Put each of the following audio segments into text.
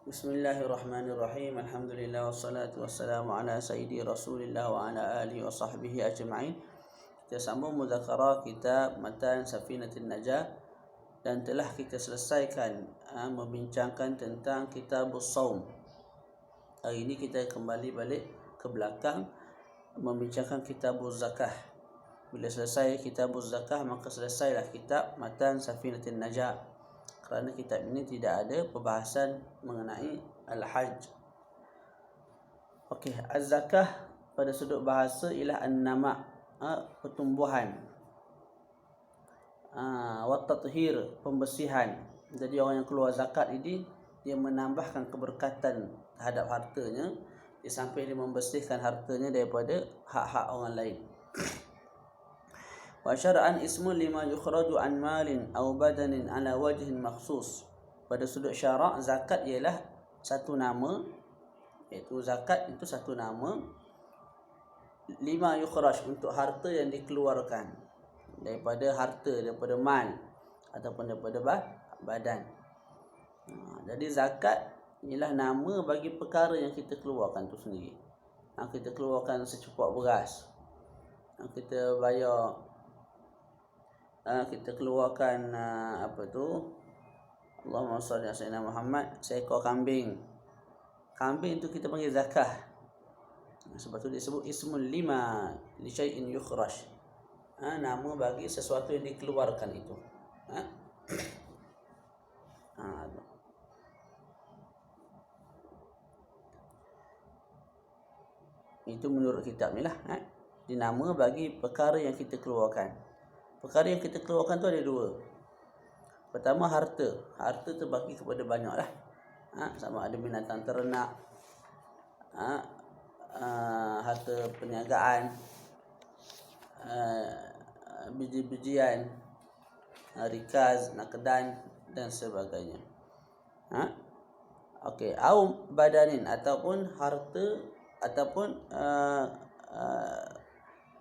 Bismillahirrahmanirrahim. Alhamdulillah wassalatu wassalamu ala sayyidi Rasulillah wa ala alihi wa sahbihi ajma'in. Kita sambung mudzakarah kitab Matan Safinatin Najah dan telah kita selesaikan membincangkan tentang Kitabus Shaum. Hari ini kita kembali balik ke belakang membincangkan Kitabuz Zakah. Bila selesai Kitabuz Zakah maka selesailah kitab Matan Safinatin Najah. Kerana kitab ini tidak ada perbahasan mengenai Al-Hajj. Okey, Az-Zakah pada sudut bahasa ialah an-nama, pertumbuhan. Wat-tathhir, pembersihan. Jadi orang yang keluar zakat ini dia menambahkan keberkatan terhadap hartanya, sampai dia membersihkan hartanya daripada hak-hak orang lain. Wa syar'an ismu lima yukhraju an malin aw badanin ala wajhin makhsus. Pada sudut syarak, zakat ialah satu nama, iaitu zakat itu satu nama, lima yukhraj, untuk harta yang dikeluarkan, daripada harta, daripada mal ataupun daripada badan. Jadi zakat ialah nama bagi perkara yang kita keluarkan tu sendiri. Kita keluarkan secupak beras, kita bayar, kita keluarkan Allahumma shalli ala sayyidina Muhammad, seekor kambing. Kambing itu kita panggil zakah. Sebab tu disebut ismul lima li syai'in yukhraj. Nama bagi sesuatu yang dikeluarkan itu. Itu menurut kitab ni lah. Dinama bagi perkara yang kita keluarkan. Perkara yang kita keluarkan tu ada dua. Pertama, harta. Harta terbagi kepada banyak lah. Sama ada binatang ternak, harta perniagaan, biji-bijian, rikaz, naqdan dan sebagainya. Okey, au badanin, ataupun harta, ataupun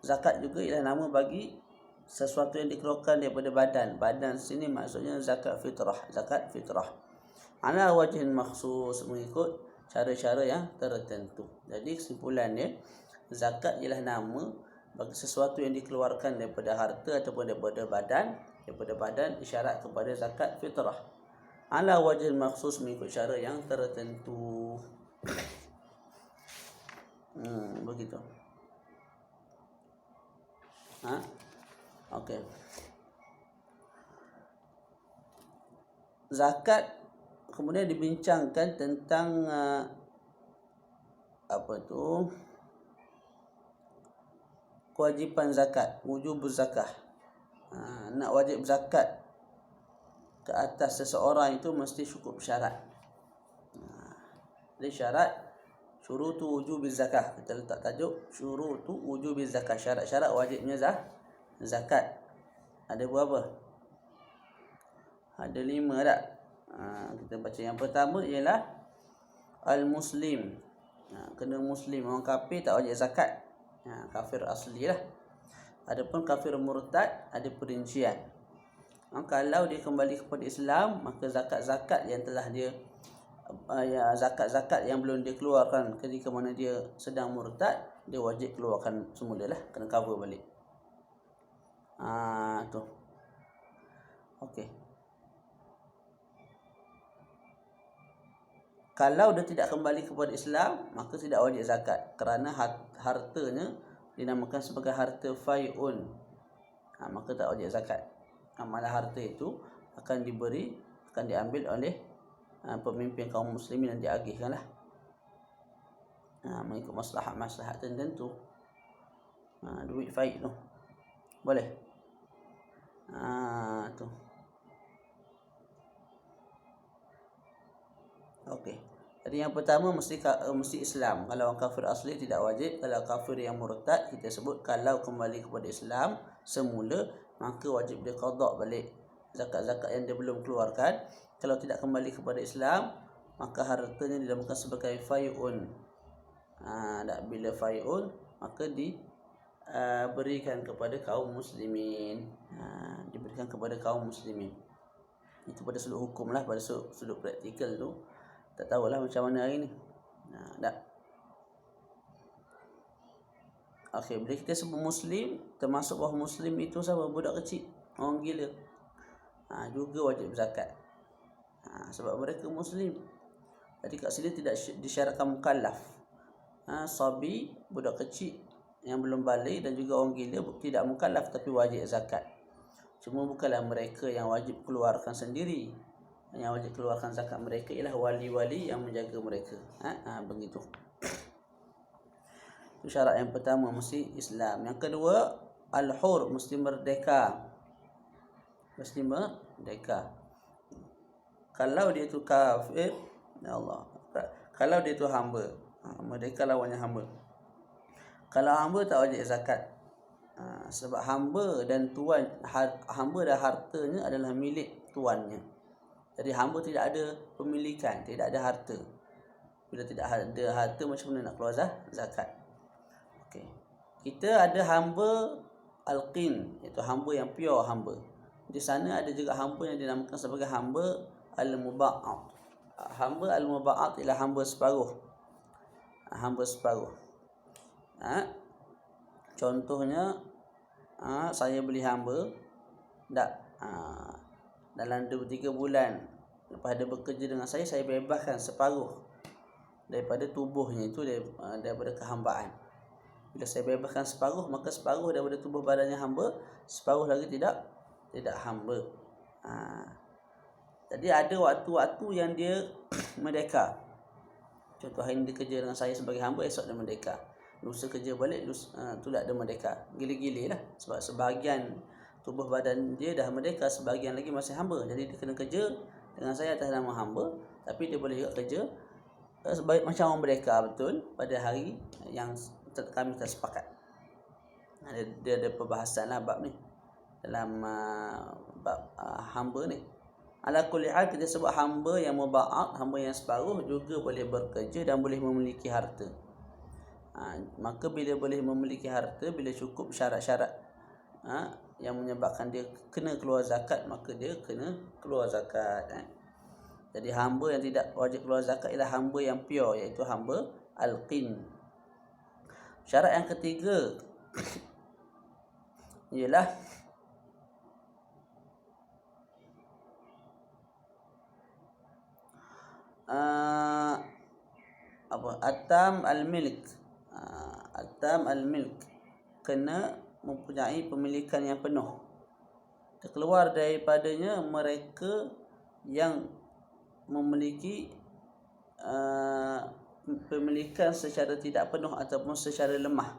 zakat juga ialah nama bagi sesuatu yang dikeluarkan daripada badan. Badan sini maksudnya zakat fitrah. Zakat fitrah ala wajhin makhsus, mengikut cara-cara yang tertentu. Jadi kesimpulannya, zakat ialah nama bagi sesuatu yang dikeluarkan daripada harta ataupun daripada badan. Daripada badan isyarat kepada zakat fitrah ala wajhin makhsus, mengikut cara yang tertentu. Begitu. Okey. Zakat kemudian dibincangkan tentang kewajipan zakat, wujubuz zakah. Nak wajib zakat ke atas seseorang itu mesti cukup syarat. Jadi syarat syurutu wujubiz zakah. Kita letak tajuk syurutu wujubiz zakah, syarat-syarat wajibnya zakat. Ada berapa? Ada 5 tak? Kita baca yang pertama ialah al-muslim. Kena muslim. Orang kafir tak wajib zakat. Kafir asli lah. Adapun kafir murtad ada perincian. Kalau dia kembali kepada Islam, maka zakat-zakat yang telah dia zakat-zakat yang belum dia keluarkan ketika mana dia sedang murtad, dia wajib keluarkan semula lah. Kena cover balik. Tu. Okey. Kalau dia tidak kembali kepada Islam, maka tidak wajib zakat, kerana hartanya dinamakan sebagai harta fai'un. Maka tak wajib zakat. Malah harta itu akan diambil oleh pemimpin kaum muslimin dan diagihkanlah. Mengikut maslahat tertentu. Duit faid tu. Boleh. Tu. Okey. Jadi yang pertama mesti Islam. Kalau orang kafir asli tidak wajib. Kalau kafir yang murtad, kita sebut kalau kembali kepada Islam semula, maka wajib dia qada balik zakat-zakat yang dia belum keluarkan. Kalau tidak kembali kepada Islam, maka hartanya dinamakan sebagai fai'un. Bila fai'un, maka diberikan kepada kaum muslimin. Diberikan kepada kaum muslimin. Itu pada sudut hukum lah. Pada sudut praktikal tu, Tak tahulah macam mana hari ni. Tak. Okey, bila kita sebut Muslim, termasuk bahawa Muslim itu siapa? Budak kecil, orang gila. Juga wajib zakat. Sebab mereka Muslim. Jadi kat sini tidak disyaratkan mukallaf. Sabi, budak kecil yang belum balik dan juga orang gila tidak mukallaf tapi wajib zakat. Cuma bukanlah mereka yang wajib keluarkan sendiri. Yang wajib keluarkan zakat mereka ialah wali-wali yang menjaga mereka. Begitu. Itu syarat yang pertama, mesti Islam. Yang kedua, al-hur, mesti merdeka. Mesti merdeka. Kalau dia tu kafir, ya Allah. Kalau dia tu hamba, merdeka lawannya hamba. Kalau hamba tak wajib zakat. Sebab hamba dan hamba dan hartanya adalah milik tuannya. Jadi hamba tidak ada pemilikan, tidak ada harta. Bila tidak ada harta, macam mana nak keluar zakat? Okey. Kita ada hamba al-qin, iaitu hamba yang pure hamba. Di sana ada juga hamba yang dinamakan sebagai hamba al-muba'at. Hamba al-muba'at ialah hamba separuh. Hamba separuh. Contohnya, saya beli hamba, dalam 2-3 bulan lepas dia bekerja dengan saya bebaskan separuh daripada tubuhnya itu, daripada kehambaan. Bila saya bebaskan separuh, maka separuh daripada tubuh badannya hamba, separuh lagi tidak hamba. Jadi ada waktu-waktu yang dia merdeka. Contoh hari ini dia kerja dengan saya sebagai hamba, esok dia merdeka. Lusa kerja balik, tu tak ada merdeka. Gila-gila lah. Sebab sebahagian tubuh badan dia dah merdeka, sebahagian lagi masih hamba. Jadi dia kena kerja dengan saya atas nama hamba, tapi dia boleh juga kerja macam orang merdeka betul pada hari yang kami tersepakat. Dia ada perbahasan lah bab ni, dalam bab hamba ni. Ala kulli hal, kita sebut hamba yang muba'at, hamba yang separuh juga boleh bekerja dan boleh memiliki harta. Maka bila boleh memiliki harta, bila cukup syarat-syarat yang menyebabkan dia kena keluar zakat, maka dia kena keluar zakat. Jadi hamba yang tidak wajib keluar zakat ialah hamba yang pure, iaitu hamba al-qin. Syarat yang ketiga ialah atam al-milk. Atam al-milk, kena mempunyai pemilikan yang penuh. Terkeluar daripadanya mereka yang memiliki pemilikan secara tidak penuh ataupun secara lemah.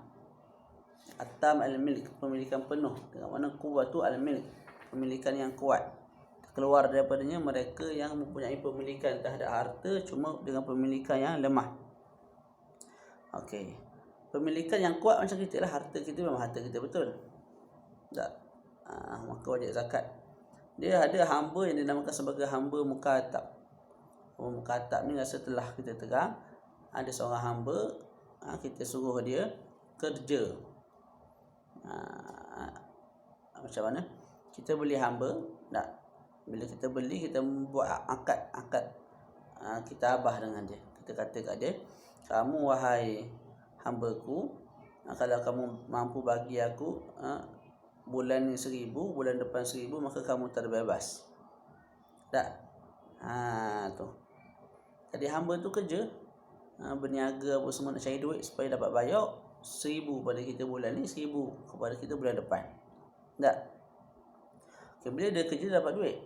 Atam al-milk, pemilikan penuh, dengan mana quwwatu al-milk, pemilikan yang kuat. Terkeluar daripadanya mereka yang mempunyai pemilikan terhadap harta cuma dengan pemilikan yang lemah. Okey. Pemilikan yang kuat macam kita lah, harta kita memang harta kita betul. Tak. Maka wajib zakat. Dia ada hamba yang dinamakan sebagai hamba mukatab. Hamba mukatab ni setelah kita terang, ada seorang hamba, kita suruh dia kerja. Macam mana? Kita beli hamba, tak? Bila kita beli, kita buat akad kitabah dengan dia. Kita kata kat dia, kamu wahai hambaku, kalau kamu mampu bagi aku bulan ni 1,000, bulan depan 1,000, maka kamu terbebas. Tak? Tu. Jadi hamba tu kerja, berniaga apa semua nak cari duit supaya dapat bayar 1,000 pada kita bulan ni, 1,000 kepada kita bulan depan. Tak? Okay, bila dia kerja dapat duit,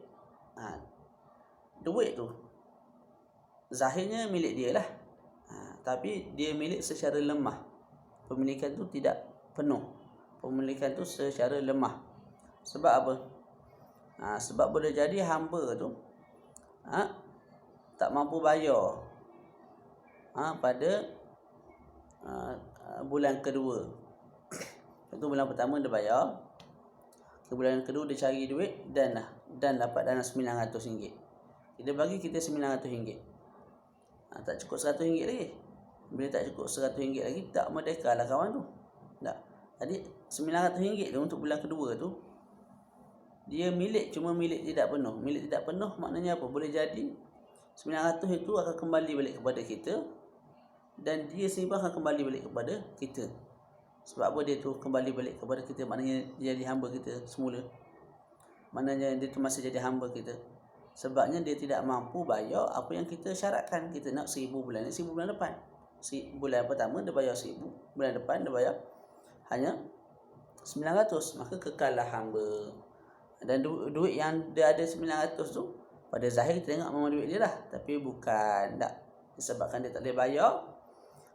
duit tu zahirnya milik dia lah, tapi dia milik secara lemah. Pemilikan tu tidak penuh, pemilikan tu secara lemah. Sebab apa? Sebab boleh jadi hamba tu tak mampu bayar pada bulan kedua. Itu bulan pertama dia bayar, ke bulan kedua dia cari duit dan dapat dana RM900. Dia bagi kita RM900. Tak cukup RM100 lagi. Bila tak cukup RM100 lagi, tak merdeka lah kawan tu. Tak. Jadi RM900 tu untuk bulan kedua tu, dia milik, cuma milik tidak penuh. Milik tidak penuh maknanya apa? Boleh jadi 900 itu akan kembali balik kepada kita, dan dia sendiri akan kembali balik kepada kita. Sebab apa dia tu kembali balik kepada kita? Maknanya dia jadi hamba kita semula. Maknanya dia tu masih jadi hamba kita. Sebabnya dia tidak mampu bayar apa yang kita syaratkan. Kita nak 1000 bulan ni, 1000 bulan depan. Bulan pertama dia bayar 1000, bulan depan dia bayar hanya 900. Maka kekallah hamba. Dan duit yang dia ada 900 tu, pada zahir kita tengok memang duit dia lah. Tapi bukan, tak. Disebabkan dia tak boleh bayar,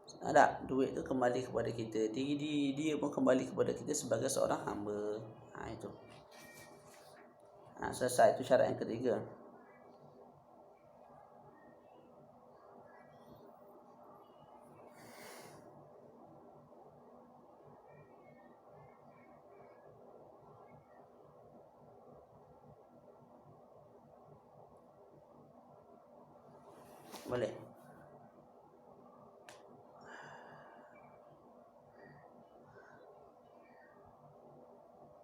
tak, duit tu kembali kepada kita. Dia pun kembali kepada kita sebagai seorang hamba. Itu. Selesai. Itu syarat yang ketiga. Boleh.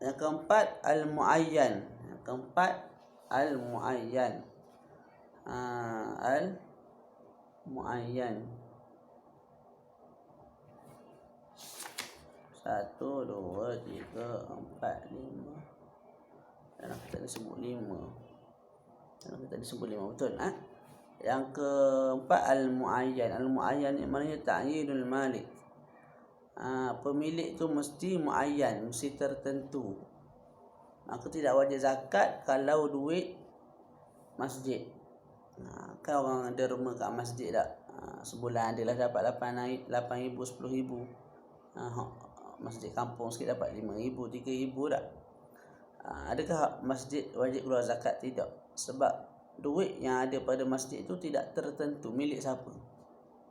Yang keempat, al-muayyan. Yang keempat, al-muayyan. Al-muayyan. 1, 2, 3, 4, 5. Dalam kita disebut 5. Betul. Yang keempat, al-muayyan. Al-muayyan ni maknanya ta'yinul malik. Pemilik tu mesti muayyan, mesti tertentu. Maka tidak wajib zakat kalau duit masjid. Kan orang derma kat masjid tak? Sebulan dia lah dapat 8,000, 10,000. Masjid kampung sikit dapat 5,000, 3,000 tak? Adakah masjid wajib keluar zakat? Tidak. Sebab duit yang ada pada masjid itu tidak tertentu milik siapa.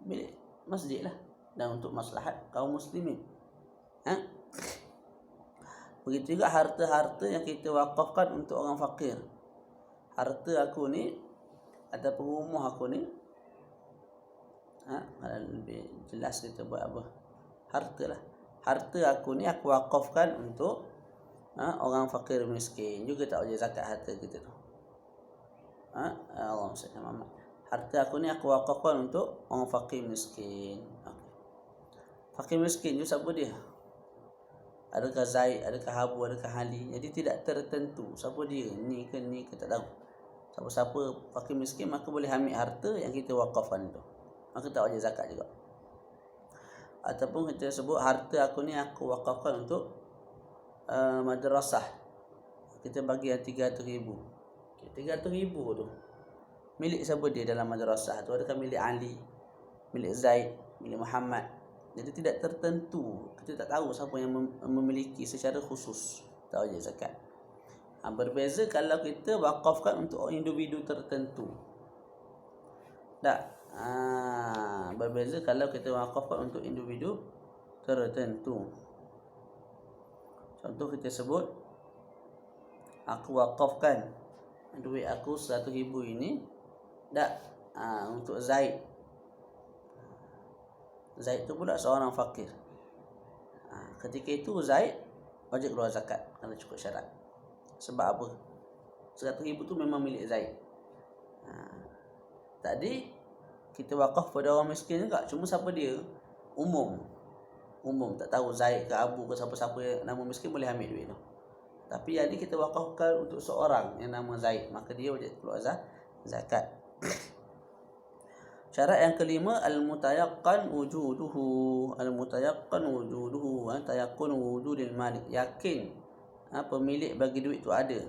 Milik masjid lah. Dan untuk maslahat kaum muslimin. Begitu juga harta-harta yang kita wakafkan untuk orang fakir. Harta aku ni ataupun rumah aku ni, lebih jelas kita buat apa? Harta lah. Harta aku ni aku wakafkan untuk orang fakir miskin. Juga tak wajib zakat harta kita tu. Allah SWT. Harta aku ni aku wakafkan untuk orang fakir miskin. Fakir miskin tu siapa dia? Adakah Zaid, adakah Habu, adakah Ali? Jadi tidak tertentu siapa dia, ni ke tak tahu. Siapa-siapa fakir miskin maka boleh ambil harta yang kita wakafkan itu. Maka tak wajib zakat juga. Ataupun kita sebut harta aku ni aku wakafkan untuk madrasah. Kita bagi yang 300,000. 300,000 tu milik siapa dia dalam madrasah tu? Adakah milik Ali, milik Zaid, milik Muhammad? Jadi tidak tertentu. Kita tak tahu siapa yang memiliki secara khusus. Tak wajib zakat. Berbeza kalau kita wakafkan untuk individu tertentu. Tak. Berbeza kalau kita wakafkan untuk individu tertentu. Contoh kita sebut, aku wakafkan duit aku 100,000 ini untuk Zaid. Zaid tu pula seorang fakir. Ketika itu Zaid wajib keluar zakat kalau cukup syarat. Sebab apa? 100,000 tu memang milik Zaid. Tadi kita wakaf pada orang miskin juga, cuma siapa dia? Umum, tak tahu Zaid ke Abu ke siapa-siapa yang nama miskin boleh ambil duit tu. Tapi yang ni kita wakafkan untuk seorang yang nama Zaid, maka dia wajib keluar zakat. Syarat yang kelima, al-mutayaqqan wujuduhu. Tayaqqun wujudil malik. Yakin pemilik bagi duit itu ada.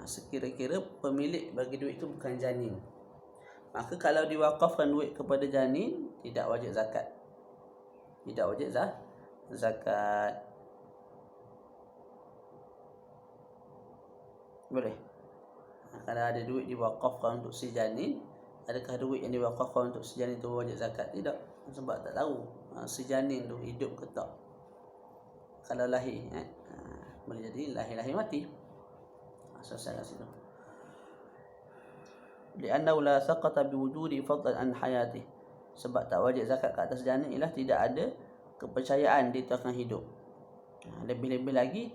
Sekira-kira pemilik bagi duit itu bukan janin, maka kalau diwakafkan duit kepada janin, tidak wajib zakat. Boleh. Kalau ada duit diwakafkan untuk si janin, adakah duit yang diwakafkan untuk si janin itu wajib zakat? Tidak. Sebab tak tahu si janin tu hidup ke tak. Kalau lahir, boleh jadi lahir mati. Selesai kat situ. Li'annahu la saqata biwujudi fadlan an hayati. Sebab tak wajib zakat ke atas janin ialah tidak ada kepercayaan dia akan hidup. Lebih-lebih lagi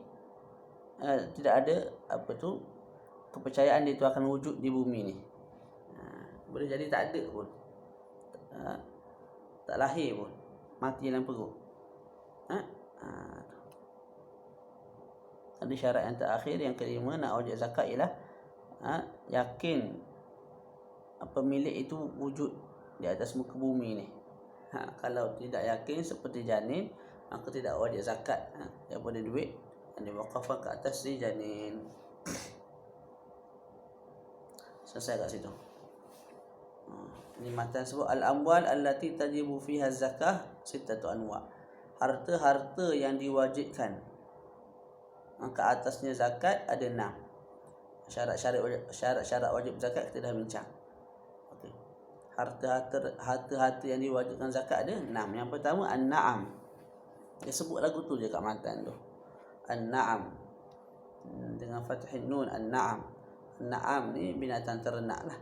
tidak ada kepercayaan dia akan wujud di bumi ni. boleh jadi tak ada pun, tak lahir pun, mati dalam perut. Ada syarat yang terakhir, yang kelima, nak wajib zakat ialah yakin pemilik itu wujud di atas muka bumi ni. Kalau tidak yakin seperti janin, maka tidak wajib zakat daripada duit yang diwakafkan ke atas si janin. Selesai kat situ. Ini matan sebut al-amwal allati tajibu fiha zakah sittatu anwa. Harta-harta yang diwajibkan ke atasnya zakat ada 6. Syarat-syarat wajib zakat kita dah bincang. Okey. Harta-harta yang diwajibkan zakat ada 6. Yang pertama an-na'am. Dia sebut lagu tu je kat matan tu. An-na'am. Dengan fathin nun, an-na'am. An-na'am ni binatang ternak lah.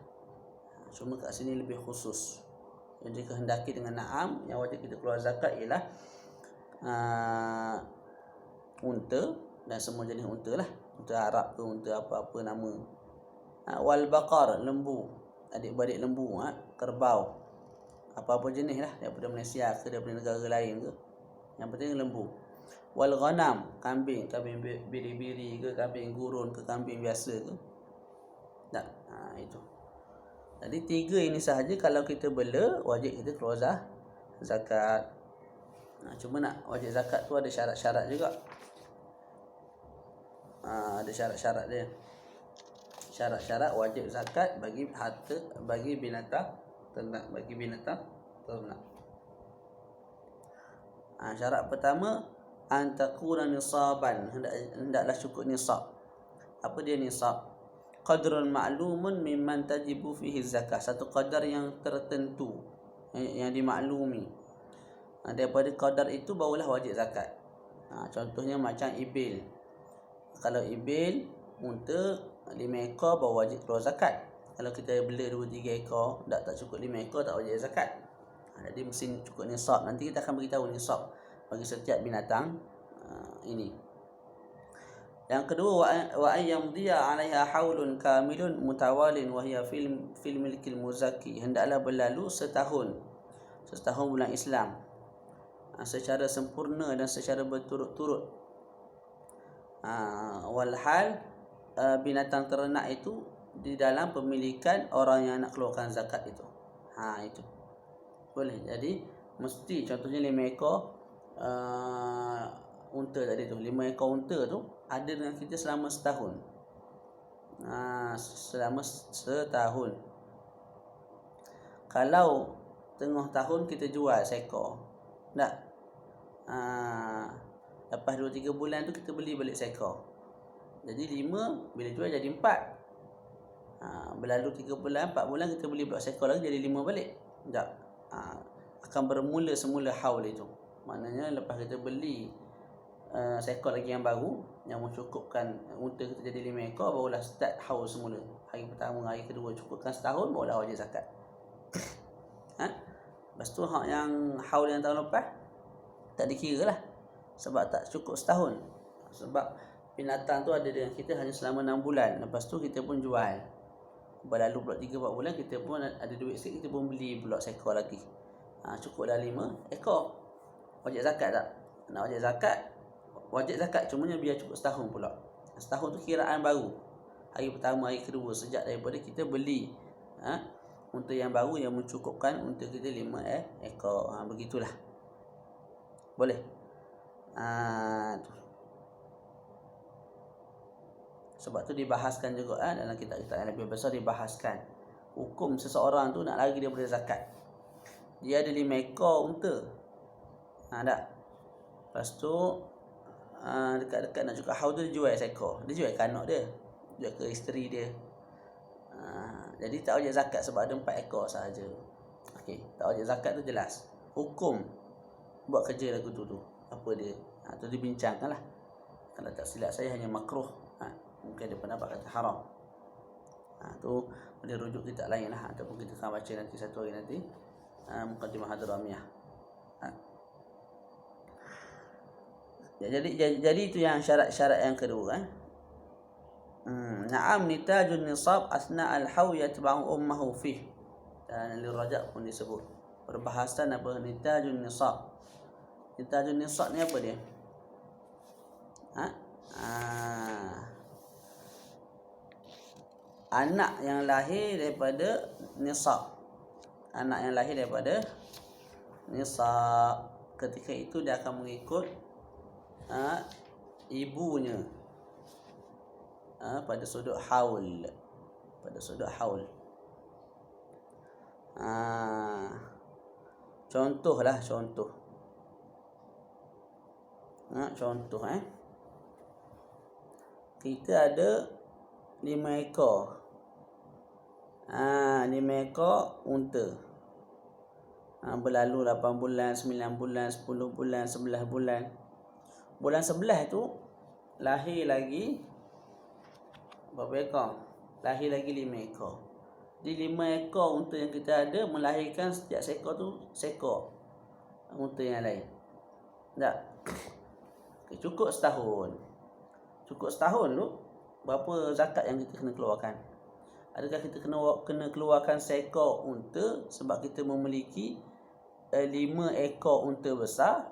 Cuma kat sini lebih khusus. Yang dikehendaki dengan na'am, yang wajib kita keluar zakat ialah unta dan semua jenis unta lah. Unta Arab ke unta apa-apa nama. Wal baqar, lembu. Adik-beradik lembu, kerbau. Apa-apa jenis lah, daripada Malaysia ke daripada negara lain ke. Yang penting lembu. Wal ghanam, kambing biri-biri ke, kambing gurun ke, kambing biasa ke. Tak, itu. Jadi 3 ini sahaja kalau kita bela, wajib kita keluar zakat. Cuma nak wajib zakat tu ada syarat-syarat juga. Ada syarat-syarat dia. Syarat-syarat wajib zakat bagi harta, bagi binatang ternak, syarat pertama, antakuna nisaban, hendaklah cukup nisab. Apa dia nisab? Qadrun ma'lumun mimman tajibu fihi zakah. Satu qadar yang tertentu, yang dimaklumi. Daripada qadar itu barulah wajib zakat. Contohnya macam ibil. Kalau ibil, unta 5 ekor baru wajib keluar zakat. Kalau kita bela 2-3 ekor, tak cukup 5 ekor, tak wajib zakat. Jadi mesti cukup nisab. Nanti kita akan beritahu nisab bagi setiap binatang ini. Yang kedua, wa ayyamdiya 'alaiha haulun kamilun mutawalin wa hiya fil milkil muzakki. Hendaklah berlalu setahun bulan Islam secara sempurna dan secara berturut-turut. Walhal binatang ternak itu di dalam pemilikan orang yang nak keluarkan zakat itu. Itu boleh. Jadi mesti contohnya 5 ekor unta tadi tu. 5 ekor unta tu ada dengan kita selama setahun. Selama setahun. Kalau tengah tahun kita jual seekor, tak? Lepas 2-3 bulan tu kita beli balik seekor. Jadi 5 bila jual jadi 4. Berlalu 3 bulan, 4 bulan kita beli pula seekor lagi jadi 5 balik. Tak. Akan bermula semula haul itu. Maknanya lepas kita beli seekor lagi yang baru yang mencukupkan unta kita jadi 5 ekor, barulah start haul semula. Hari pertama, hari kedua cukupkan setahun, barulah wajib zakat. Lepas tu yang haul yang tahun lepas tak dikira lah. Sebab tak cukup setahun. Sebab binatang tu ada dengan kita hanya selama 6 bulan. Lepas tu kita pun jual. Berlalu pula 3-4 bulan, kita pun ada duit sikit, kita pun beli pula seekor lagi. Cukup dah 5 ekor. Wajib zakat tak? Nak wajib zakat, wajib zakat, cumanya biar cukup setahun pula. Setahun tu kiraan baru. Hari pertama, hari kedua sejak daripada kita beli unta yang baru yang mencukupkan unta kita 5 ekor. Begitulah. Boleh. Sebab tu dibahaskan juga dalam kitab-kitab yang lebih besar, dibahaskan hukum seseorang tu nak lari daripada zakat. Dia ada 5 ekor unta. Tak? Lepas tu dekat-dekat nak cukup haul tu dia jual seekor. Dia jual ke anak dia, jual ke isteri dia. Jadi tak wajib zakat sebab ada 4 ekor sahaja. Okey, tak wajib zakat tu jelas. Hukum buat kerja lagu tu apa dia? Tu dibincangkanlah. Kalau tak silap saya hanya makruh. Mungkin ada pendapat kata haram. Tu boleh rujuk kitab lain lah, ataupun kita akan baca nanti satu hari nanti Muqaddimah Hadramiyah. Jadi itu yang syarat-syarat yang kedua. Na'am nitajun nisab asna al-haw yatba'u ummahu fih. dan lirajak pun disebut. Perbahasan apa? Nitajun nisab. Nitajun nisab ni apa dia? Anak yang lahir daripada nisab. Anak yang lahir daripada nisab, ketika itu dia akan mengikut ibunya pada sudut haul. Pada sudut haul. Contohlah, contoh. Contoh kita ada 5 ekor. 5 ekor unta. Berlalu 8 bulan, 9 bulan, 10 bulan, 11 bulan. Bulan 11 tu lahir lagi berapa ekor? Lahir lagi 5 ekor. Di 5 ekor unta yang kita ada melahirkan setiap seekor tu seekor unta yang lain. Tak? Okay, cukup setahun. Cukup setahun tu berapa zakat yang kita kena keluarkan? Adakah kita kena keluarkan seekor unta sebab kita memiliki 5 ekor unta besar,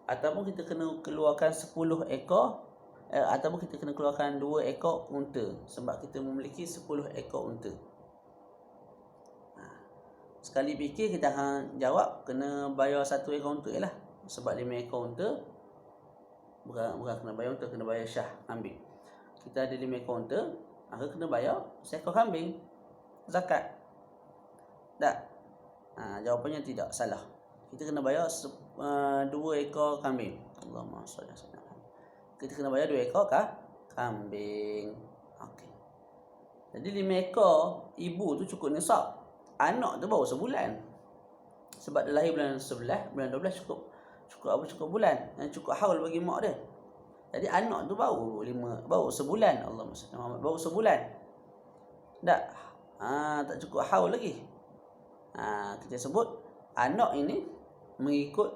ataupun kita kena keluarkan 10 ekor ataupun kita kena keluarkan 2 ekor unta sebab kita memiliki 10 ekor unta? Sekali fikir kita akan jawab kena bayar 1 ekor unta lah. Sebab 5 ekor unta bukan kena bayar unta, kena bayar syah kambing. Kita ada 5 ekor unta, maka kena bayar seekor kambing zakat. Tak? Jawapannya tidak, salah. Kita kena bayar 2 ekor kambing. Allahumma shalli ala sayyidina Muhammad. Kita kena bayar 2 ekor kambing. Okey. Jadi 5 ekor ibu tu cukup nisab. Anak tu baru sebulan. Sebab dia lahir bulan 11, bulan 12 cukup bulan. Yang cukup haul bagi mak dia. Jadi anak tu baru sebulan. Allahumma shalli ala Muhammad. Baru sebulan. Tak cukup haul lagi. Kita sebut anak ini mengikut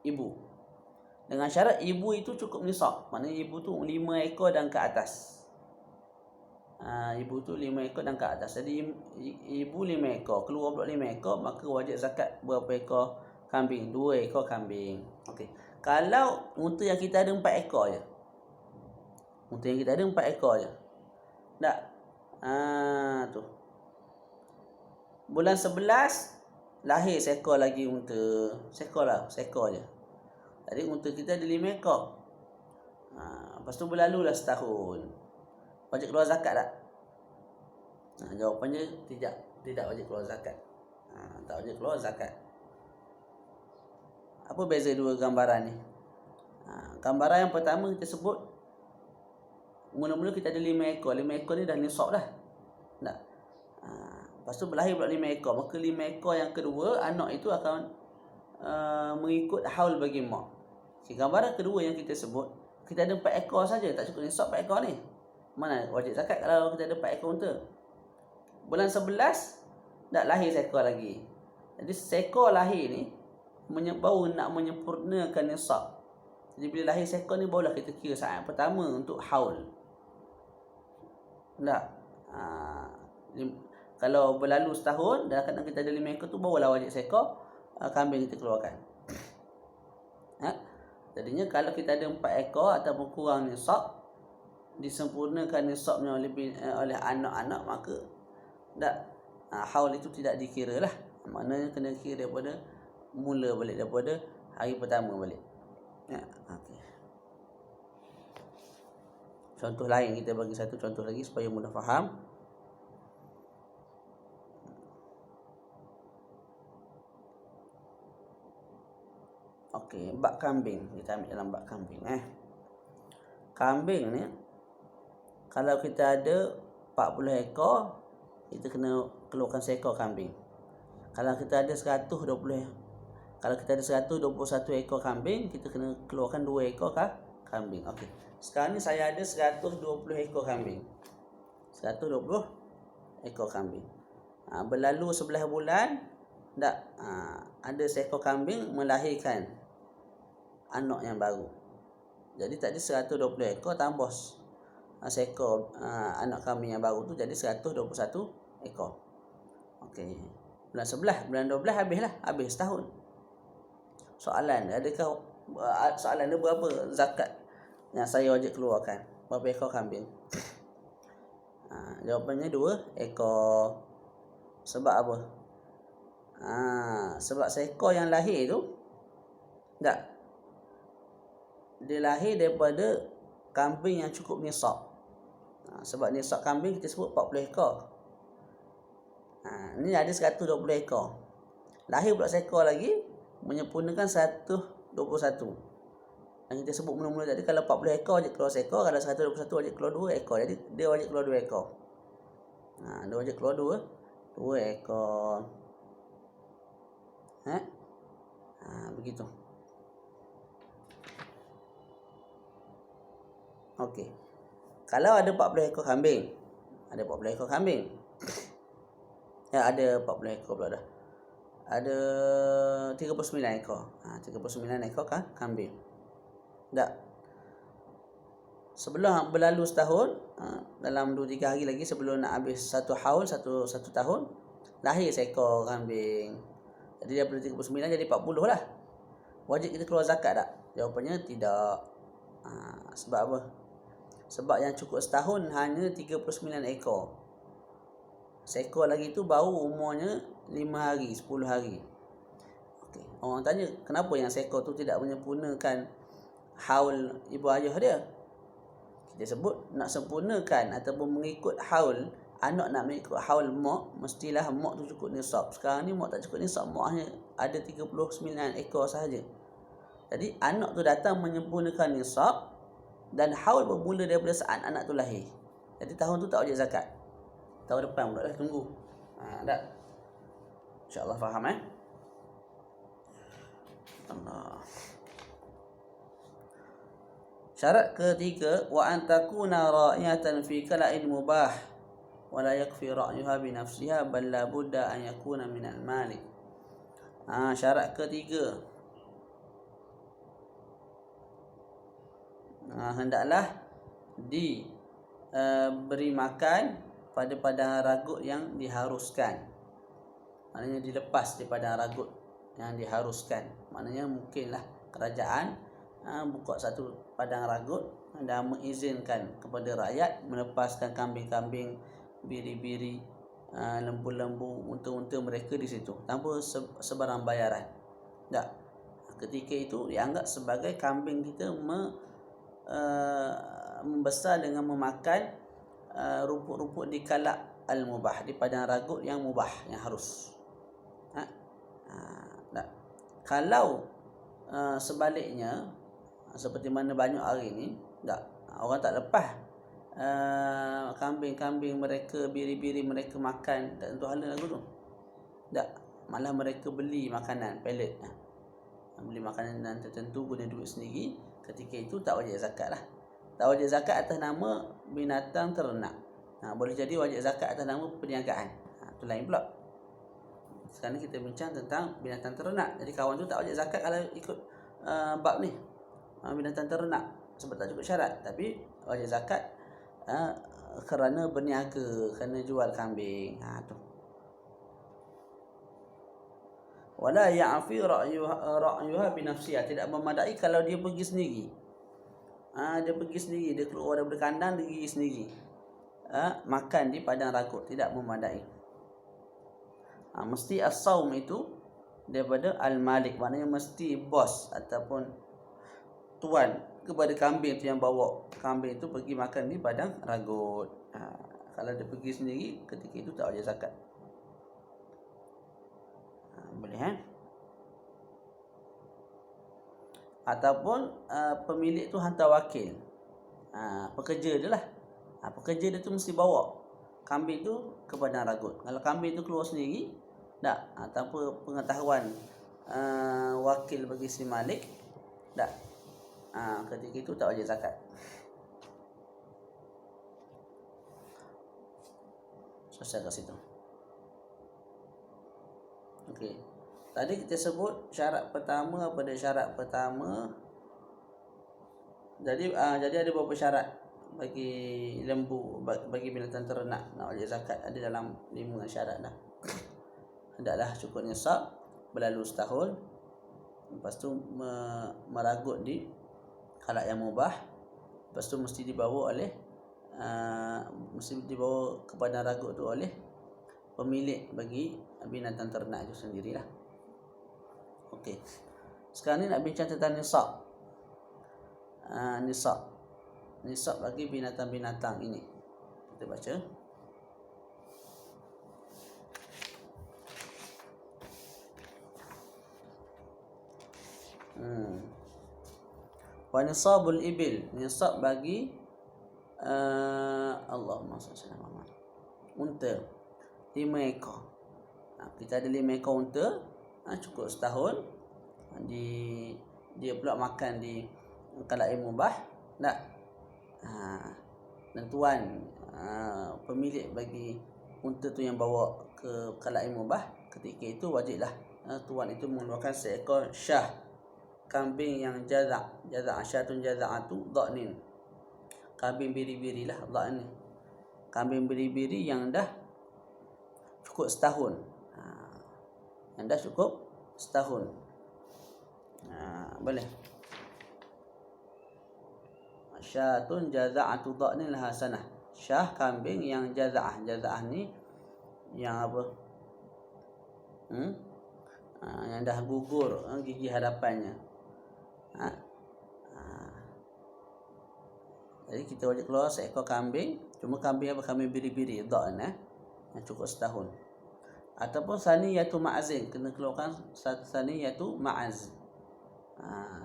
ibu. Dengan syarat ibu itu cukup nisab. Maknanya ibu tu 5 ekor dan ke atas. Ibu tu 5 ekor dan ke atas. Jadi ibu 5 ekor, keluar pula 5 ekor, maka wajib zakat berapa ekor kambing? 2 ekor kambing. Okey. Kalau unta yang kita ada 4 ekor je. Unta yang kita ada 4 ekor je. Tak? Tu. Bulan 11 lahir seekor lagi unta. Seekor je. Jadi unta kita ada 5 ekor. Lepas tu berlalulah setahun. Wajib keluar zakat tak? Jawapannya tidak wajib keluar zakat. Tak wajib keluar zakat. Apa beza dua gambaran ni? Gambaran yang pertama kita sebut, mula-mula kita ada 5 ekor. 5 ekor ni dah nisab dah. Tak? Lepas tu berlahir pula 5 ekor. Maka 5 ekor yang kedua, anak itu akan mengikut haul bagi mak. Gambaran kedua yang kita sebut, kita ada 4 ekor saja, tak cukup nisab 4 ekor ni. Mana wajib zakat kalau kita ada 4 ekor unta? Bulan 11 tak lahir seekor lagi. Jadi seekor lahir ni baru nak menyempurnakan nisab. Jadi bila lahir seekor ni barulah kita kira saat pertama untuk haul. Tak? Kalau berlalu setahun dan kadang kita ada 5 ekor tu, barulah wajib seekor kambing kita keluarkan. Jadinya kalau kita ada 4 ekor ataupun kurang nisab, disempurnakan nisabnya oleh anak-anak, maka haul itu tidak dikira lah. Maknanya kena kira daripada mula balik, daripada hari pertama balik. Okay. Contoh lain, kita bagi satu contoh lagi supaya mudah faham. Okey, bak kambing. Kita ambil dalam bak kambing. Kambing ni, kalau kita ada 40 ekor, kita kena keluarkan seekor kambing. Kalau kita ada 121 ekor kambing, kita kena keluarkan 2 ekor kambing. Okey. Sekarang ni saya ada 120 ekor kambing. 120 ekor kambing. Berlalu 11 bulan, ada seekor kambing melahirkan anak yang baru. Jadi tadi 120 ekor tambah seekor anak kambing yang baru tu, jadi 121 ekor. Okey. bulan 11, bulan 12 habislah, habis setahun. Soalan dia berapa zakat yang saya wajib keluarkan? Berapa ekor kambing? Jawapannya 2 ekor. Sebab apa? Sebab seekor yang lahir tu dia lahir daripada kambing yang cukup nisab. Sebab nisab kambing kita sebut 40 ekor. Ini ada 120 ekor. Lahir pula seekor lagi, menyempurnakan 121. Yang kita sebut mula-mula tadi, kalau 40 ekor wajib keluar seekor, kalau 121 wajib keluar 2 ekor. Jadi dia wajib keluar 2 ekor. Dia wajib keluar 2 ekor. Begitu. Okey. Kalau ada 40 ekor kambing. Ada 40 ekor kambing. Ada 40 ekor pula dah. Ada 39 ekor. 39 ekor kambing. Sebelum berlalu setahun, dalam 2-3 hari lagi sebelum nak habis satu tahun, lahir seekor kambing. Jadi daripada 39 jadi 40 lah. Wajib kita keluar zakat tak? Jawapannya tidak. Sebab apa? Sebab yang cukup setahun hanya 39 ekor. Seekor lagi tu baru umurnya 5 hari, 10 hari. Okay. Orang tanya, kenapa yang seekor tu tidak menyempurnakan haul ibu ayah dia? Kita sebut nak sempurnakan ataupun mengikut haul, anak nak mengikut haul mak, mestilah mak tu cukup nisab. Sekarang ni mak tak cukup nisab, mak hanya ada 39 ekor sahaja. Jadi anak tu datang menyempurnakan nisab dan haul bermula daripada saat anak tu lahir. Jadi tahun tu tak wajib zakat. Tahun depan pula dah tunggu. Tak? InsyaAllah faham Allah. Syarat ketiga, wa an takuna ra'iyatan fi kala'in mubah wa la yakfi ra'yuha bi nafsiha bal la budda an yakuna minal malik. Syarat ketiga, hendaklah diberi makan pada padang ragut yang diharuskan. Maknanya dilepas daripada ragut yang diharuskan. Maknanya mungkinlah kerajaan buka satu padang ragut dan mengizinkan kepada rakyat melepaskan kambing-kambing, biri-biri, lembu-lembu, unta-unta mereka di situ tanpa sebarang bayaran. Ketika itu dianggap sebagai kambing kita membesar dengan memakan rumput-rumput di kalak al-mubah, di padang ragut yang mubah, yang harus. Kalau sebaliknya, seperti mana banyak hari ni, orang tak lepas kambing-kambing mereka, biri-biri mereka makan, tak tentu hala lagu tu. Malah mereka beli makanan pellet, beli makanan tertentu guna duit sendiri. Ketika itu tak wajib zakat lah. Tak wajib zakat atas nama binatang ternak. Boleh jadi wajib zakat atas nama perniagaan. Itu lain pula. Sekarang kita bincang tentang binatang ternak. Jadi kawan tu tak wajib zakat kalau ikut bab ni, binatang ternak, sebab tak cukup syarat. Tapi wajib zakat kerana berniaga, kerana jual kambing. Tu. Wala ya'fi ra'yuha bi nafsiha, tidak memadai kalau dia pergi sendiri. Dia pergi sendiri, dia keluar daripada kandang, dia pergi sendiri. Makan di padang ragut, tidak memadai. Mesti as-saum itu daripada al-malik, maknanya mesti bos ataupun tuan kepada kambing itu yang bawa kambing itu pergi makan di padang ragut. Kalau dia pergi sendiri, ketika itu tak wajib zakat. Boleh ataupun pemilik tu hantar wakil, pekerja dia lah. Pekerja dia tu mesti bawa kambing tu ke padang ragut. Kalau kambing tu keluar sendiri, tanpa pengetahuan wakil bagi si malik, ketika itu tak wajib zakat. Selesai kat situ. Okey. Tadi kita sebut syarat pertama. Pada syarat pertama, jadi ada beberapa syarat bagi lembu, bagi binatang ternak nak wajib zakat. Ada dalam 5 syarat dah. hendaklah cukup nisab, berlalu setahun, lepas tu meragut di khalaq yang mubah, lepas tu mesti dibawa kepada ragut tu oleh pemilik bagi binatang ternak itu sendirilah. Okey. Sekarang ni nak bincang tentang nisab. Nisab bagi binatang-binatang ini. Kita baca. Wa nisabul ibil, nisab bagi Allahumma salli ala Muhammad, unta 5 ekor. Kita ada 5 ekor unta, cukup setahun. Dia pula makan di khalaq yang mubah, tak? Dan tuan pemilik bagi unta tu yang bawa ke khalaq yang mubah, ketika itu wajiblah tuan itu mengeluarkan seekor syah, kambing yang jaza', syatun jaza'atu dha'nin, kambing biri-biri lah, dha'n ni kambing biri-biri yang dah cukup setahun. Boleh. Syatun jaza'atu dha'nin laha sanah, syah kambing yang jaza'ah ni yang apa? Yang dah gugur gigi hadapannya. Jadi kita wajib keluar seekor kambing, cuma kambing apa? Kambing biri-biri, dha'n yang cukup setahun. Ataupun saniyatu ma'azin, kena keluarkan saniyatu ma'az.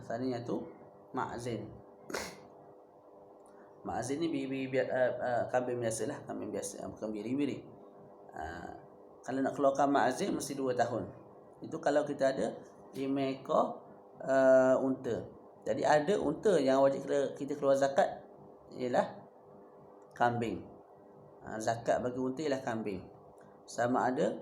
Saniyatu ma'azin. Ma'azin ni kambing biasalah, kambing biasa, bukan biri-biri. Kalau nak keluarkan ma'azin mesti 2 tahun. Itu kalau kita ada 5 ekor unta. Jadi ada unta yang wajib kita keluar zakat ialah kambing. Zakat bagi unta ialah kambing. Sama ada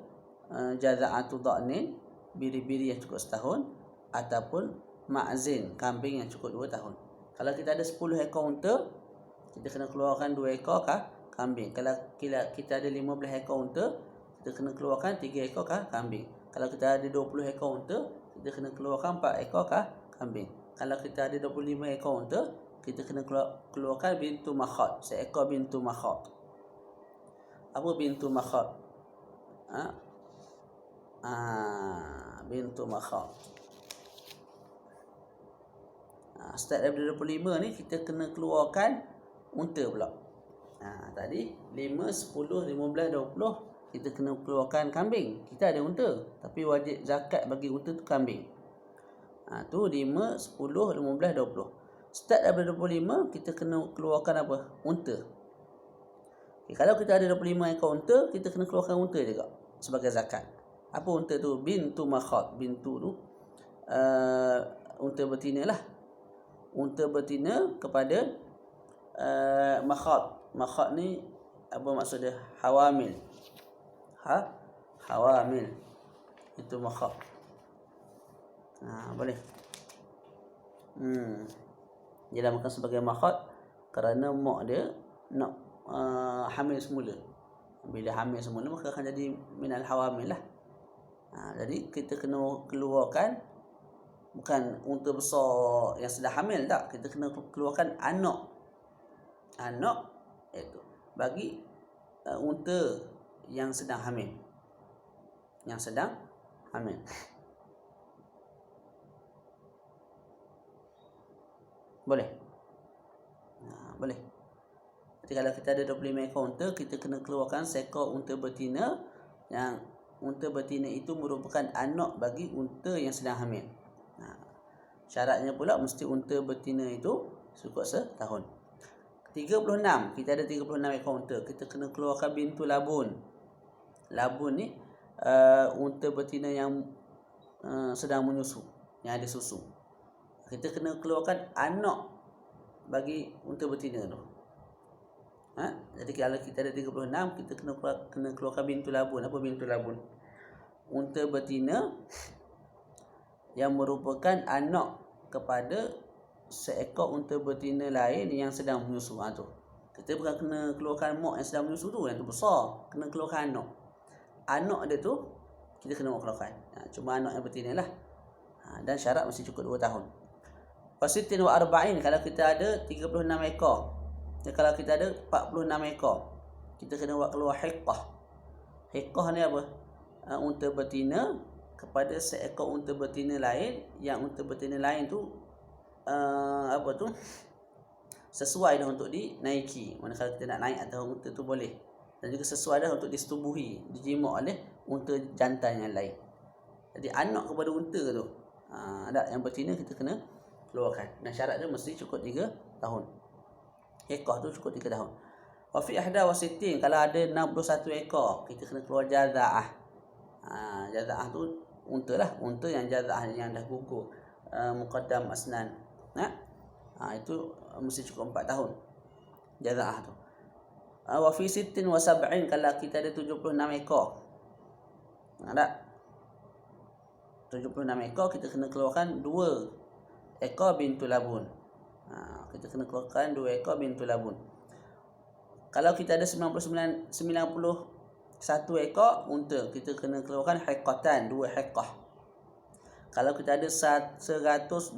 jaza'atu dha'nin, biri-biri yang cukup setahun, ataupun ma'zin, kambing yang cukup 2 tahun. Kalau kita ada 10 ekor unta, kita kena keluarkan 2 ekor kambing. Kalau kita ada 15 ekor unta, kita kena keluarkan 3 ekor kambing. Kalau kita ada 20 ekor unta, kita kena keluarkan 4 ekor kambing. Kalau kita ada 25 ekor unta, kita kena keluarkan bintu makhat, seekor bintu makhat. Apa bintu makhat? Bintu makhat. Start daripada 25 ni kita kena keluarkan unta pula. Tadi 5, 10, 15, 20 kita kena keluarkan kambing. Kita ada unta, tapi wajib zakat bagi unta tu kambing. Tu 5, 10, 15, 20. Start daripada 25 kita kena keluarkan apa? Unta. Kalau kita ada 25 ekor unta, kita kena keluarkan unta juga sebagai zakat. Apa unta tu? Bintu makhat. Bintu tu unta betina lah. Unta betina kepada makhat. Makhat ni apa maksud dia? Hawamil. Hawamil. Itu makhat. Boleh. Dia makan sebagai makhat kerana mak dia nak hamil semula. Bila hamil semula maka akan jadi minal hawamil lah. Jadi kita kena keluarkan bukan unta besar yang sedang hamil, tak. Kita kena keluarkan anak itu bagi unta yang sedang hamil. Boleh. Boleh. Jadi kalau kita ada 25 ekor unta, kita kena keluarkan seekor unta betina, yang unta betina itu merupakan anak bagi unta yang sedang hamil. Syaratnya pula mesti unta betina itu cukup setahun. 36, kita ada 36 ekor unta, kita kena keluarkan bintu labun. Labun ni unta betina yang sedang menyusu, yang ada susu. Kita kena keluarkan anak bagi unta betina tu. Jadi kalau kita ada 36, kita kena keluarkan bintu labun. Apa bintu labun? Unta betina yang merupakan anak kepada seekor unta betina lain yang sedang menyusu. Tu kita bukan kena keluarkan mak yang sedang menyusu tu, yang tu besar. Kena keluarkan anak dia tu kita kena keluarkan. Cuma anak yang betina lah. Dan syarat mesti cukup 2 tahun. Wasitin wa arba'in, kalau kita ada 36 ekor. Kalau kita ada 46 ekor, kita kena buat keluar hiqqah. Hiqqah ni apa? Unta betina kepada seekor unta betina lain, yang unta betina lain tu sesuai dah untuk dinaiki. Mana kalau kita nak naik atas unta tu boleh. Dan juga sesuai dah untuk disetubuhi, dijima oleh unta jantan yang lain. Jadi anak kepada unta tu, ada yang betina kita kena keluarkan. Dan syarat dia mesti cukup 3 tahun. Ekor tu cukup 3 tahun. Wa fi ahda wa sittin, kalau ada 61 ekor, kita kena keluar jaza'ah. Jaza'ah tu unta lah, unta yang jaza'ah yang dah gugur, muqaddam asnan. Itu mesti cukup 4 tahun jaza'ah tu. Wa fi sittin wa sab'in, kalau kita ada 76 ekor. Ada 76 ekor, kita kena keluarkan 2 ekor bintu labun. Kita kena keluarkan 2 ekor bintu labun. Kalau kita ada 91 ekor unta, kita kena keluarkan hiqqatan, 2 hiqqah. Kalau kita ada 121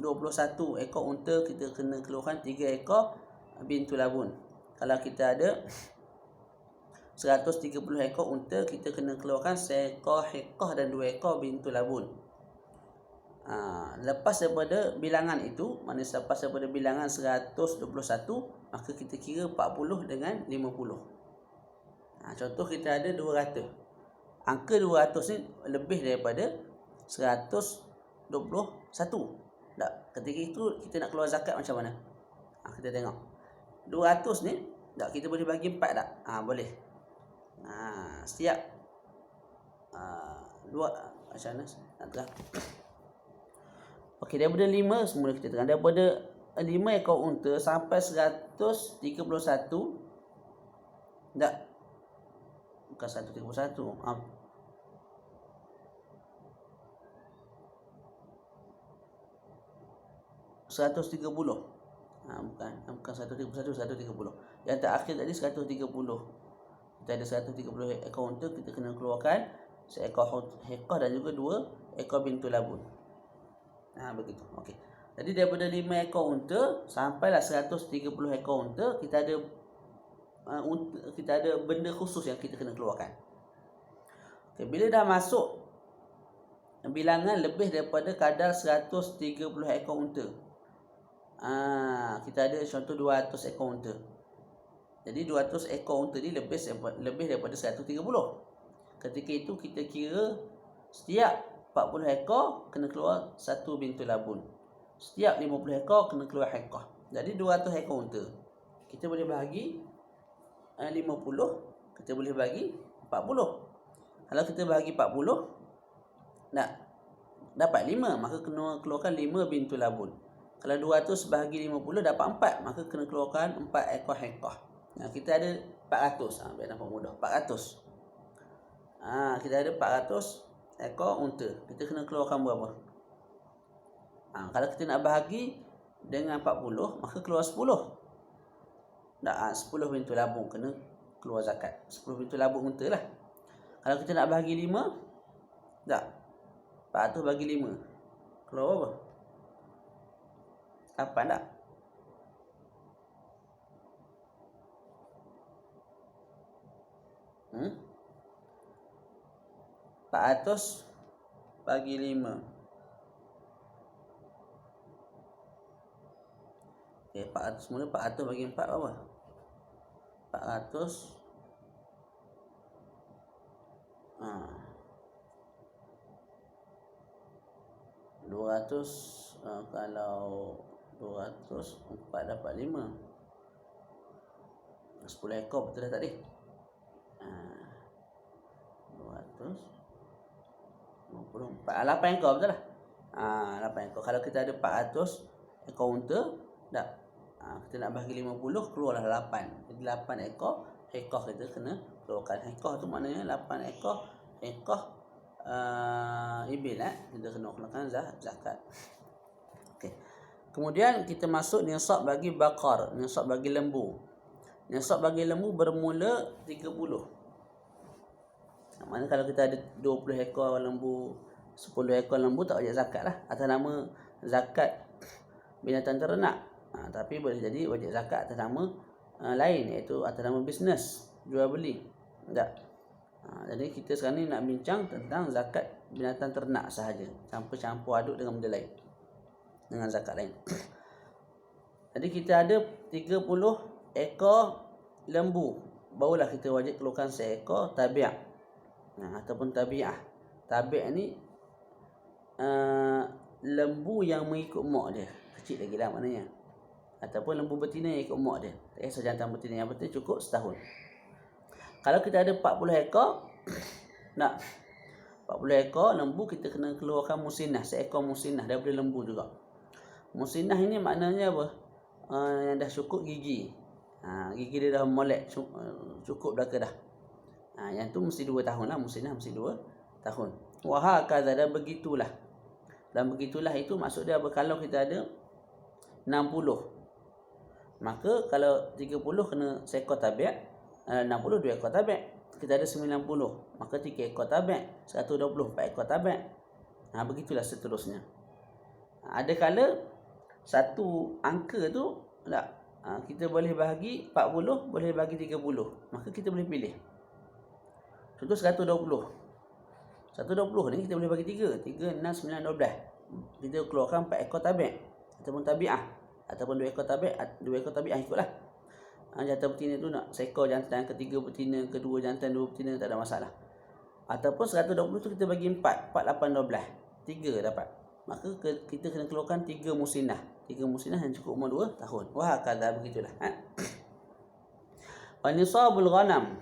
ekor unta, kita kena keluarkan 3 ekor bintu labun. Kalau kita ada 130 ekor unta, kita kena keluarkan 1 ekor hiqqah dan 2 ekor bintu labun. Lepas daripada bilangan itu, maknanya lepas daripada bilangan 121, maka kita kira 40 dengan 50. Contoh kita ada 200. Angka 200 ni lebih daripada 121. Tak? Ketika itu kita nak keluar zakat macam mana? Kita tengok. 200 ni tak, kita boleh bagi 4 tak? Boleh. Setiap dua macam mana? Nak terang. Okey, daripada 5 semula kita terang. Daripada 5 ekor unta sampai 131. Tak. Bukan 131. 130. Bukan 131, 130. Yang terakhir tadi 130. Kita ada 130 ekor unta, kita kena keluarkan seekor hiqqah dan juga 2 ekor bintu labun. Begitu. Okey. Jadi daripada 5 ekor unta sampailah 130 ekor unta, kita ada benda khusus yang kita kena keluarkan. Okey, bila dah masuk bilangan lebih daripada kadar 130 ekor unta. Kita ada contoh 200 ekor unta. Jadi 200 ekor unta ni lebih daripada 130. Ketika itu kita kira setiap 40 ekor kena keluar 1 bintu labun. Setiap 50 ekor kena keluar hiqqah. Jadi 200 ekor unta, kita boleh bahagi 50, kita boleh bagi 40. Kalau kita bahagi 40, dapat 5, maka kena keluarkan 5 bintu labun. Kalau 200 bahagi 50 dapat 4, maka kena keluarkan 4 ekor hiqqah. Kita ada 400. Biar nampak mudah. 400. Kita ada 400 ekor unta. Kita kena keluarkan berapa? Kalau kita nak bahagi dengan 40, maka keluar 10. 10 bintu labung kena keluar zakat. 10 bintu labung unta lah. Kalau kita nak bahagi 5, 400 bagi 5. Keluar berapa? 8 tak? Hmm? 400 bagi 5. Okey, 400 mula, 400 bagi 4 berapa? 400 200 kalau 200 4 dapat 5. 10 ekor betul dah tadi. 254 8 ekor betul lah. 8 ekor. Kalau kita ada 400 ekor unta, kita nak bahagi 50, keluarlah 8. Jadi 8 ekor hiqqah kita kena keluarkan. Hiqqah tu maknanya 8 ekor hiqqah ibil, kita kena keluarkan zakat. Okey. Kemudian kita masuk nisab bagi bakar, nisab bagi lembu. Nisab bagi lembu bermula 30. Mana kalau kita ada 20 ekor lembu, 10 ekor lembu tak wajib zakat lah, atas nama zakat binatang ternak. Tapi boleh jadi wajib zakat atas nama lain, iaitu atas nama bisnes, jual beli. Tak. Jadi kita sekarang ni nak bincang tentang zakat binatang ternak sahaja, campur aduk dengan benda lain, dengan zakat lain. Jadi kita ada 30 ekor lembu, barulah kita wajib keluarkan seekor tabi'ah ataupun tabi'ah. Tabi'ah ni lembu yang mengikut mak dia, kecil lagi lah maknanya, ataupun lembu betina yang ikut mak dia. Tak kisah jantan betina, yang penting cukup setahun. Kalau kita ada 40 ekor, nak 40 ekor lembu, kita kena keluarkan musinah, seekor musinah daripada lembu juga. Musinah ini maknanya apa? Yang dah cukup gigi. Gigi dia dah molek, cukup dah ke dah. Yang tu mesti 2 tahun lah, musinah mesti 2 tahun. Wahakadha, dan begitulah. Dan begitulah itu maksud dia apa? Kalau kita ada 60, maka kalau 30 kena seekor tabi', 60 2 ekor tabi'. Kita ada 90, maka 3 ekor tabi', 120 4 ekor tabi'. Begitulah seterusnya. Ada kala satu angka tu tak, kita boleh bahagi 40, boleh bagi 30, maka kita boleh pilih. Contoh 120 ni kita boleh bagi 3, 3, 6, 9, 12. Kita keluarkan 4 ekor tabi' ataupun tabi'ah, ataupun 2 ekor tabi', 2 ekor tabi'ah ikutlah. Jantan betina tu nak seekor jantan, ketiga betina, kedua jantan, 2 betina, tak ada masalah. Ataupun 120 tu kita bagi 4, 4, 8, 12, 3 dapat. Maka kita kena keluarkan 3 musinah. 3 musinah yang cukup umur 2 tahun. Wah, kata begitulah. Wa nisabul ghanam.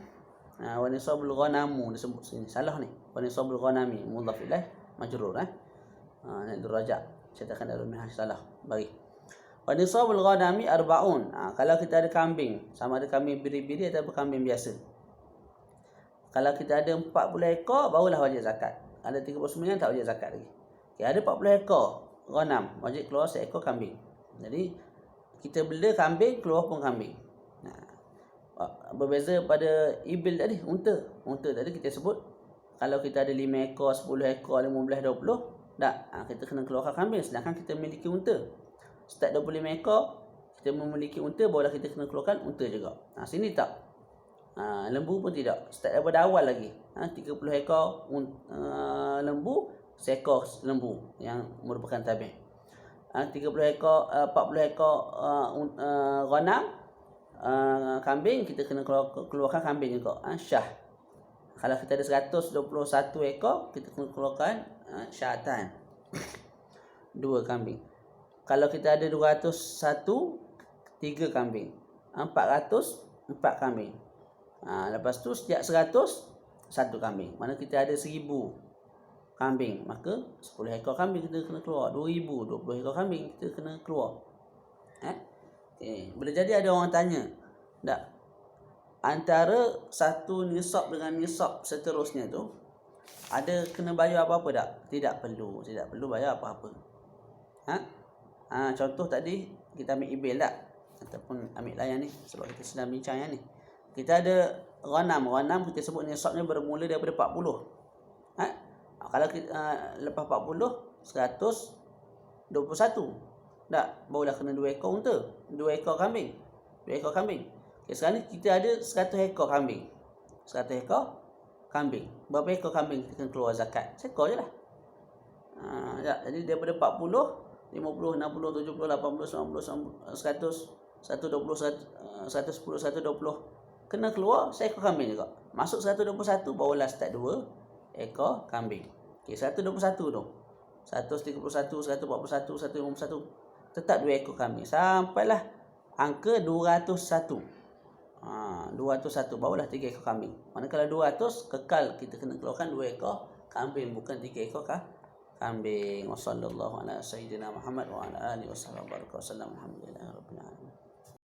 Wa nisabul ghanamu disebut sini. Salah ni. Wa nisabul ghanami mudhaf ilaih majrur. Nak derajat. Cetakan Darul Minhaj salah. Bagi. Wa nisabul ghanami arba'un. Kalau kita ada kambing, sama ada kambing biri-biri atau kambing biasa. Kalau kita ada 40 ekor, barulah wajib zakat. Ada 39 tak wajib zakat lagi. Okay, ada 40 ekor ghanam, wajib keluar seekor kambing. Jadi kita bela kambing, keluar pun kambing. Berbeza pada ibil tadi, unta. Unta tadi kita sebut kalau kita ada 5 ekor, 10 ekor, 15, 20, tak, kita kena keluarkan kambing. Sedangkan kita memiliki unta, start 25 ekor, kita memiliki unta, barulah kita kena keluarkan unta juga. Sini tak. Lembu pun tidak, start daripada awal lagi. 30 ekor lembu, seekor lembu yang merupakan tabi'. 30 ekor, 40 ekor ghanam, kambing, kita kena keluarkan kambing juga. Syah. Kalau kita ada 121 ekor, kita kena keluarkan syatan, 2 kambing. Kalau kita ada 201, 3 kambing. 400, 4 kambing. Lepas tu setiap 100, 1 kambing. Mana kita ada 1000 kambing, maka 10 ekor kambing kita kena keluar. 2000, 20 ekor kambing kita kena keluar. Okay. Boleh jadi ada orang tanya, tak, antara satu nisab dengan nisab seterusnya tu, ada kena bayar apa-apa tak? Tidak perlu bayar apa-apa. Contoh tadi kita ambil ibil tak, ataupun ambil layan ni, sebab kita sedang bincang yang ni. Kita ada ghanam kita sebut nisabnya bermula daripada 40. Kalau kita, lepas 40, 121. Tak, barulah kena 2 ekor unta, 2 ekor kambing. 2 ekor kambing. Okay, sekarang ni kita ada 100 ekor kambing. 100 ekor kambing. Berapa ekor kambing kita kena keluar zakat? Seekor je lah. Jadi daripada 40, 50, 60, 70, 80, 90, 100, 120, 110, 120. Kena keluar seekor kambing juga. Masuk 121, barulah start 2 ekor kambing. Okay, 121 tu, 131, 141, 151, tetap 2 ekor kambing. Sampailah angka 201. 201, barulah 3 ekor kambing. Manakala 200, kekal kita kena keluarkan 2 ekor kambing, bukan 3 ekor kambing. Wassallallahu ala sayyidina Muhammad wa ala alihi wasallam. Alhamdulillah rabbil alamin.